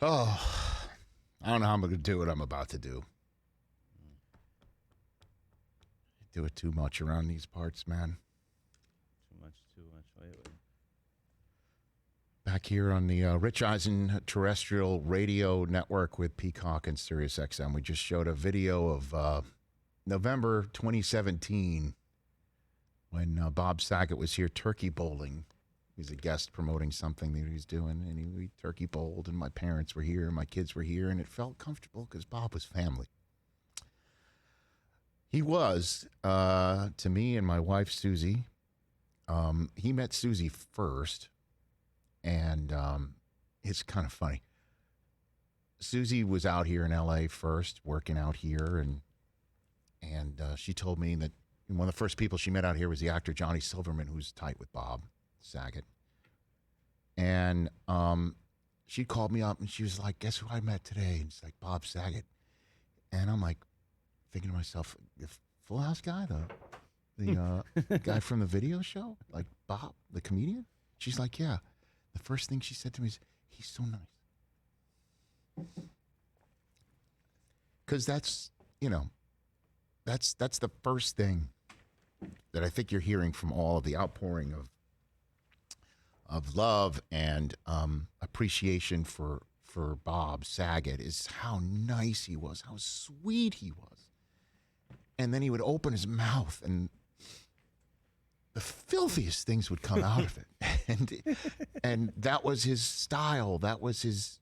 Oh, I don't know how I'm going to do what I'm about to do. I do it too much around these parts, man. Too much. Wait. Back here on the Rich Eisen terrestrial radio network with Peacock and SiriusXM, we just showed a video of November 2017 when Bob Saget was here turkey bowling. He was a guest promoting something that he was doing, and we turkey bowled, and my parents were here, and my kids were here, and it felt comfortable because Bob was family. He was, to me and my wife, Susie. He met Susie first, and it's kind of funny. Susie was out here in L.A. first, working out here, and she told me that one of the first people she met out here was the actor Johnny Silverman, who's tight with Bob Saget. And she called me up, and she was like, guess who I met today? And it's like, Bob Saget. And I'm like, thinking to myself, the Full House guy, the guy from the video show, like Bob, the comedian? She's like, yeah. The first thing she said to me is, he's so nice. Because that's, that's the first thing that I think you're hearing from all of the outpouring of love and appreciation for Bob Saget is how nice he was, how sweet he was. And then he would open his mouth and the filthiest things would come out of it. And that was his style. That was his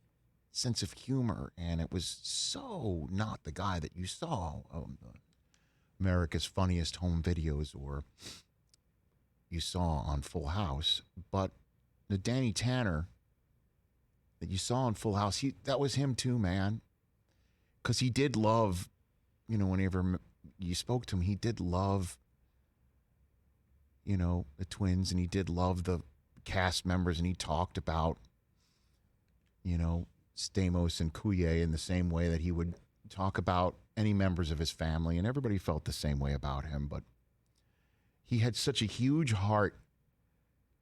sense of humor. And it was so not the guy that you saw on America's Funniest Home Videos or you saw on Full House. But the Danny Tanner that you saw on Full House, that was him too, man. Because he did love, whenever you spoke to him, he did love, the twins, and he did love the cast members, and he talked about, Stamos and Coulier in the same way that he would talk about any members of his family, and everybody felt the same way about him. But he had such a huge heart,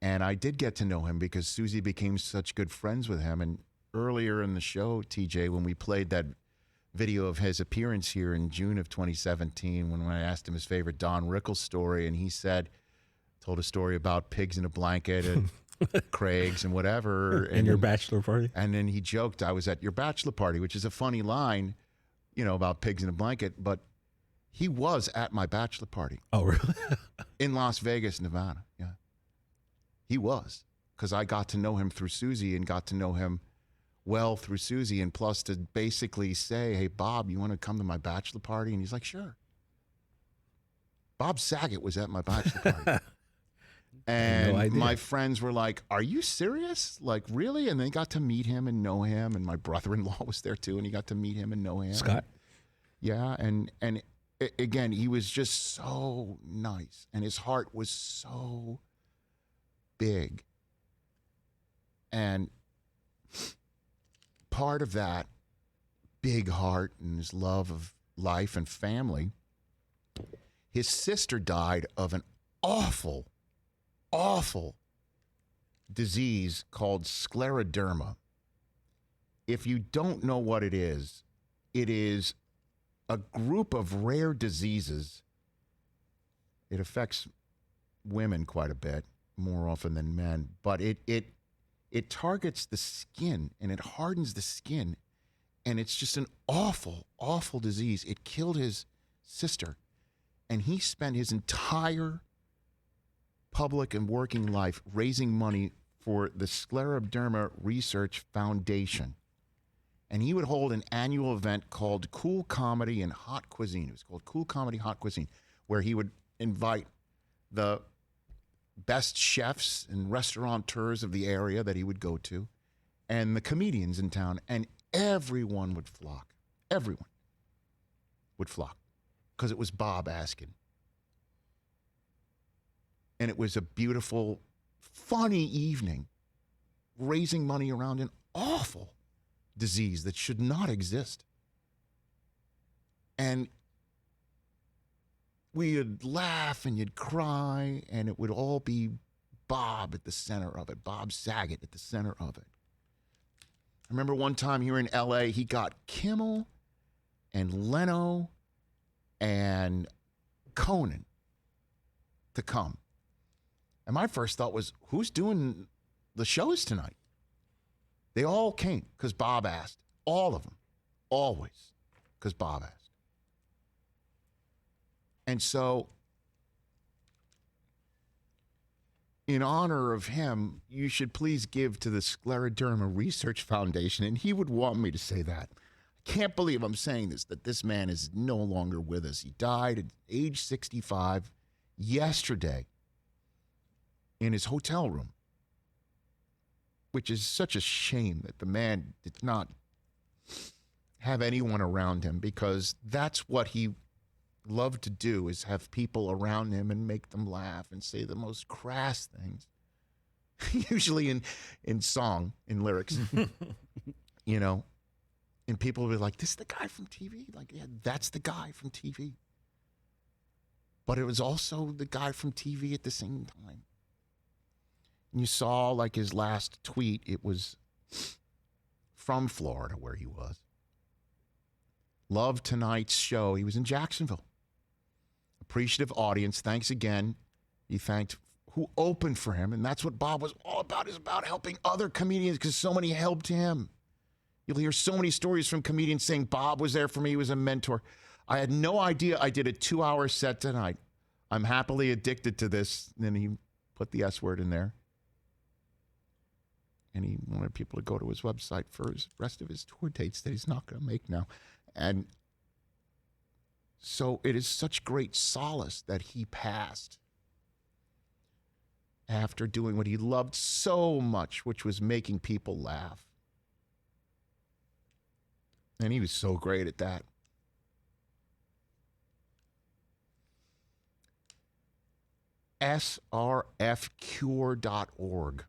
and I did get to know him because Susie became such good friends with him. And earlier in the show, TJ, when we played that video of his appearance here in June of 2017, when I asked him his favorite Don Rickles story, and he told a story about pigs in a blanket and Craig's and whatever. And your bachelor party. And then he joked, I was at your bachelor party, which is a funny line, about pigs in a blanket, but he was at my bachelor party. Oh, really? In Las Vegas, Nevada. Yeah. He was, because I got to know him through Susie and got to know him well through Susie, and plus to basically say, hey, Bob, you want to come to my bachelor party? And he's like, sure. Bob Saget was at my bachelor party. And my friends were like, are you serious? Like, really? And they got to meet him and know him, and my brother-in-law was there too, and he got to meet him and know him. Scott? Yeah, and again, he was just so nice, and his heart was so big. And part of that big heart and his love of life and family, his sister died of an awful disease called scleroderma. If you don't know what it is a group of rare diseases. It affects women quite a bit, more often than men, but it targets the skin, and it hardens the skin, and it's just an awful disease. It killed his sister, and he spent his entire public and working life raising money for the Scleroderma Research Foundation. And he would hold an annual event called Cool Comedy and Hot Cuisine. It was called Cool Comedy, Hot Cuisine, where he would invite the best chefs and restaurateurs of the area that he would go to and the comedians in town, and everyone would flock. Everyone would flock because it was Bob asking. And it was a beautiful, funny evening, raising money around an awful disease that should not exist. And we'd laugh and you'd cry, and it would all be Bob at the center of it, Bob Saget at the center of it. remember one time here in LA, he got Kimmel and Leno and Conan to come. And my first thought was, who's doing the shows tonight? They all came because Bob asked. All of them. Always. Because Bob asked. And so, in honor of him, you should please give to the Scleroderma Research Foundation. And he would want me to say that. I can't believe I'm saying this, that this man is no longer with us. He died at age 65 yesterday in his hotel room, which is such a shame that the man did not have anyone around him, because that's what he loved to do, is have people around him and make them laugh and say the most crass things, usually in song, in lyrics, you know, and people will be like, this is the guy from TV? Like, yeah, that's the guy from TV. But it was also the guy from TV at the same time. And you saw, like, his last tweet, it was from Florida, where he was. Loved tonight's show. He was in Jacksonville. Appreciative audience. Thanks again. He thanked who opened for him. And that's what Bob was all about, is about helping other comedians, because so many helped him. You'll hear so many stories from comedians saying, Bob was there for me. He was a mentor. I had no idea I did a 2-hour set tonight. I'm happily addicted to this. And then he put the S word in there. And he wanted people to go to his website for the rest of his tour dates that he's not going to make now. And so it is such great solace that he passed after doing what he loved so much, which was making people laugh. And he was so great at that. srfcure.org.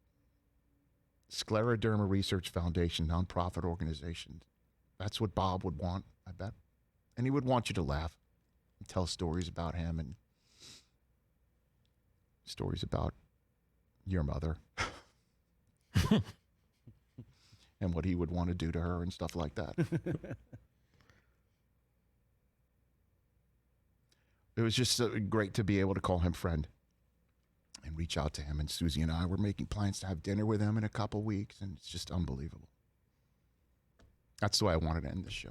Scleroderma Research Foundation, nonprofit organization. That's what Bob would want, I bet. And he would want you to laugh and tell stories about him and stories about your mother and what he would want to do to her and stuff like that. It was just great to be able to call him friend and reach out to him. And Susie and I were making plans to have dinner with him in a couple weeks, and it's just unbelievable. That's the way I wanted to end this show.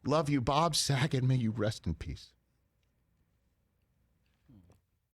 Love you, Bob Saget. May you rest in peace.